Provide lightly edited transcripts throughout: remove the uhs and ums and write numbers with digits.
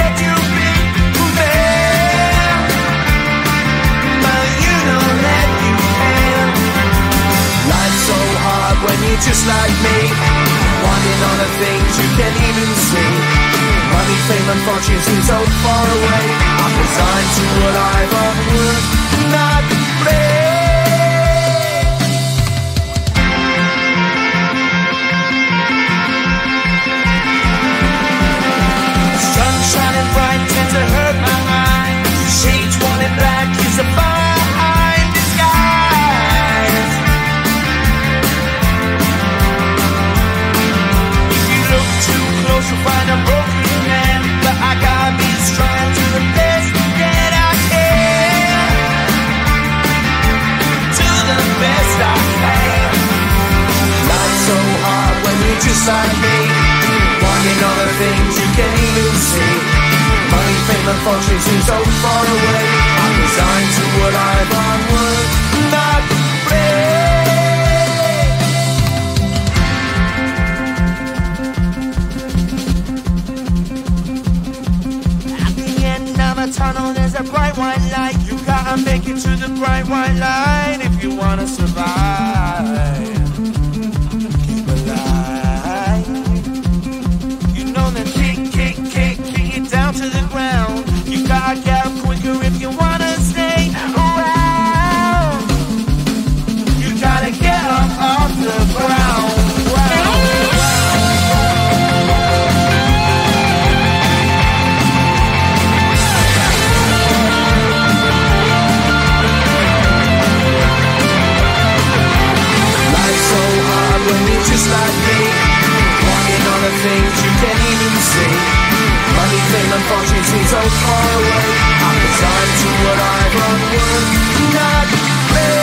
let you be man, but you don't let you can. Life's so hard when you're just like me, wanting all the things you can't even see. Money, fame and fortune seem so far away. I'm resigned to what I've unworked, not play. Sun shining bright tends to hurt my mind. Shades worn in black is a fine disguise. If you look too close you'll find a broken man, but I gotta be strong to the best that I can. To the best I can. Life's so hard when you're just like me, wanting all the things you can't even see. Money, fame and fortune seem so far away. I'm resigned to what I've unworked, not play. At the end of a tunnel there's a bright white light. You gotta make it to the bright white light if you wanna survive. Keep alive. You know that kick it down to the ground. You gotta get up quicker if you wanna stay around. You gotta get up off the ground. Life's so hard when you're just like me, wanting all the things you can't even see. Money, fame and fortune seem so far away. I'm resigned to what I've unworked, not play.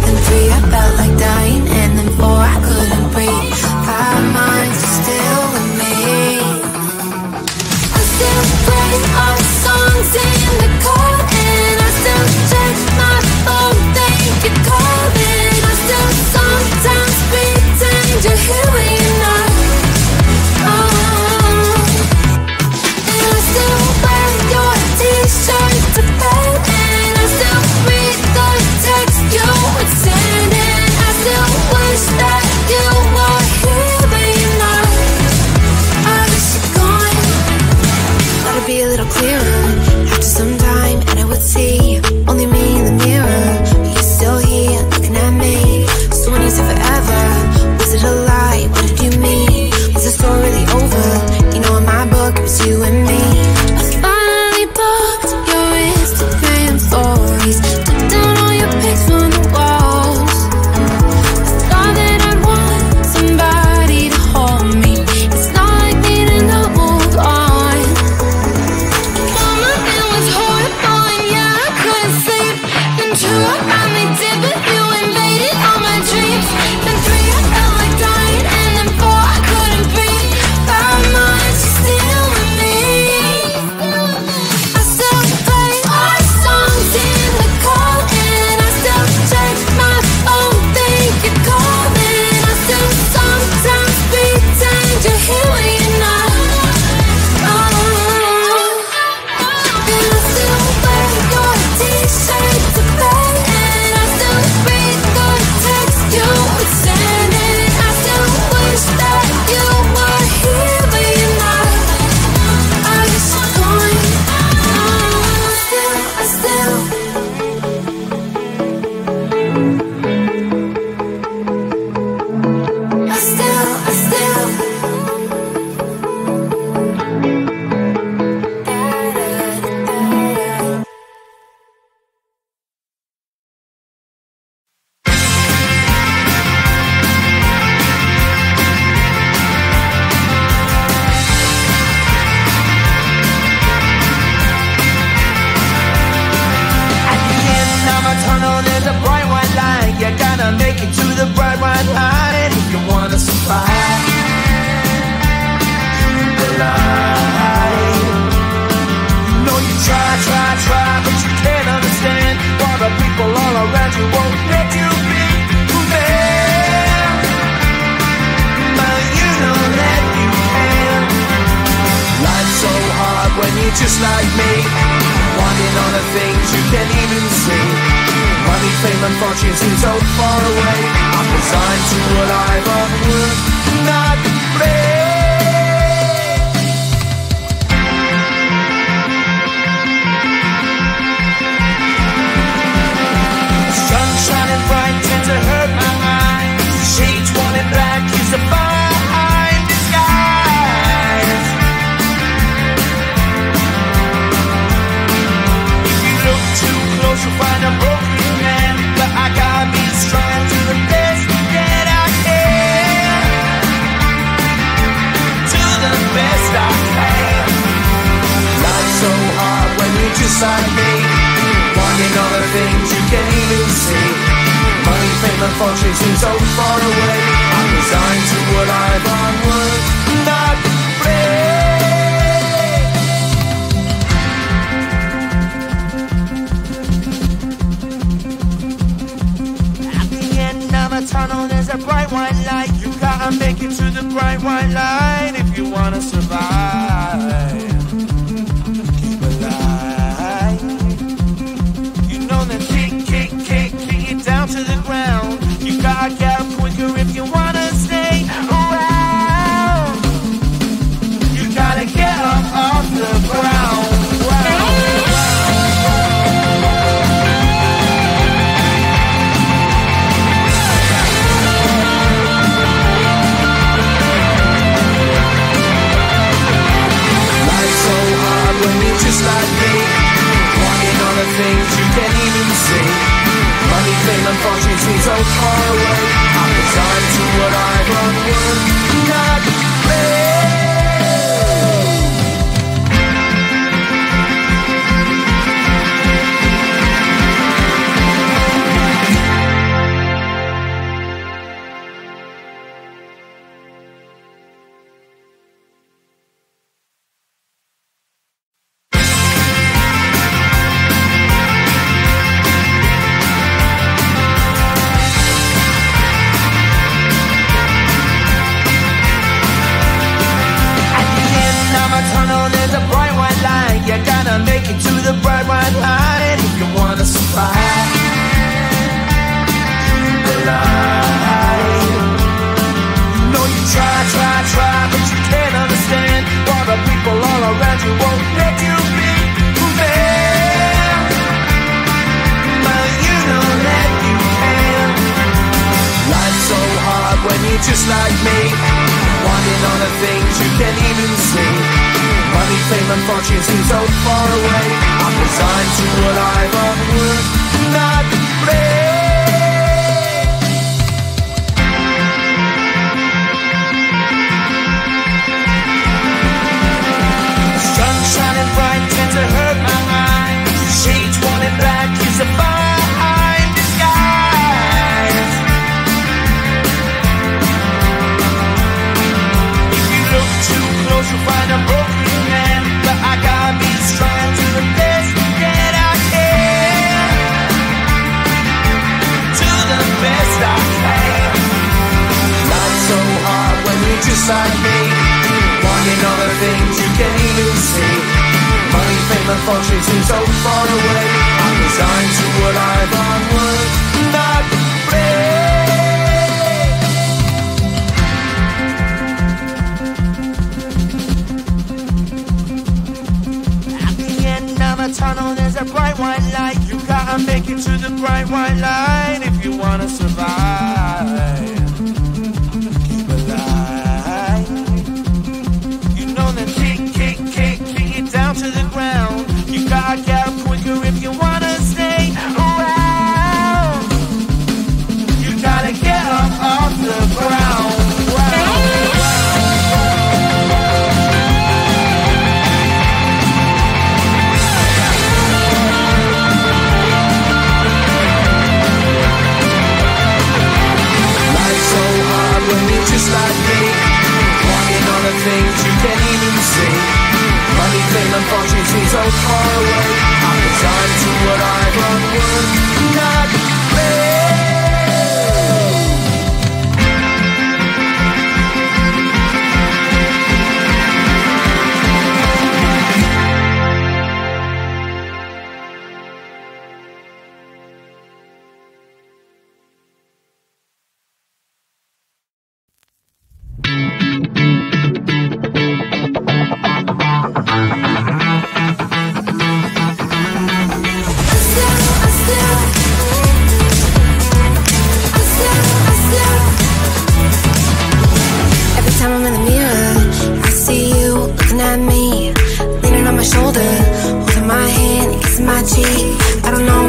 Then 3 I felt like dying, and then 4 make it to the bright white line. If you wanna survive, keep alive. No, you try, but you can't understand why the people all around you won't let you be who they are. But you know that you can. Life's so hard when you're just like me, wanting all the things you can't even see. Money, fame and fortune seem so far away. I'm resigned to what I've unworked, not play. Sun shining bright tends to hurt my mind. Shades worn in black is a fine disguise. If you look too close you'll find a broken man, but I gotta be strong to the best that I can. To the best I can. Life's so hard when you're just like me, wanting all the things you can't even see. Money, fame and fortune seem so far away. I'm resigned to what I've unworked, not play. At the end of a tunnel there's a bright white light. You gotta make it to the bright white light if you wanna survive. Keep alive. You know that kick it down to the ground. You gotta get up quicker if you wanna stay around. You gotta get up off the ground. Life's so hard when you're just like me, wanting all the things you can't even see. Money, fame and fortune seem so far away. I'm resigned to what I've unworked, not play. There's a bright white light. You gotta make it to the bright white light if you wanna survive. Keep alive. No, you try, but you can't understand why the people all around you won't let you be who they are. But you know that you can. Life's so hard when you're just like me, wanting all the things you can't even see. Money, fame and fortune seem so far away. I'm resigned to what I've unworked, not play. Sun shining bright tends to hurt my mind. Shades worn in black is a fine disguise. If you look too close you'll find a broken man, but I gotta be strong to the best that I can. To the best I can. Life's so hard when you're just like me, wanting all the things you can't even see. Money, fame and fortune seem so far away. I'm resigned to what I've unworked, not play. Tunnel, there's a bright white light. You gotta make it to the bright white light if you wanna survive. Keep alive. You know that kick it down to the ground. You gotta get up quicker if you wanna stay around. You gotta get up off the ground. my teeth. I don't know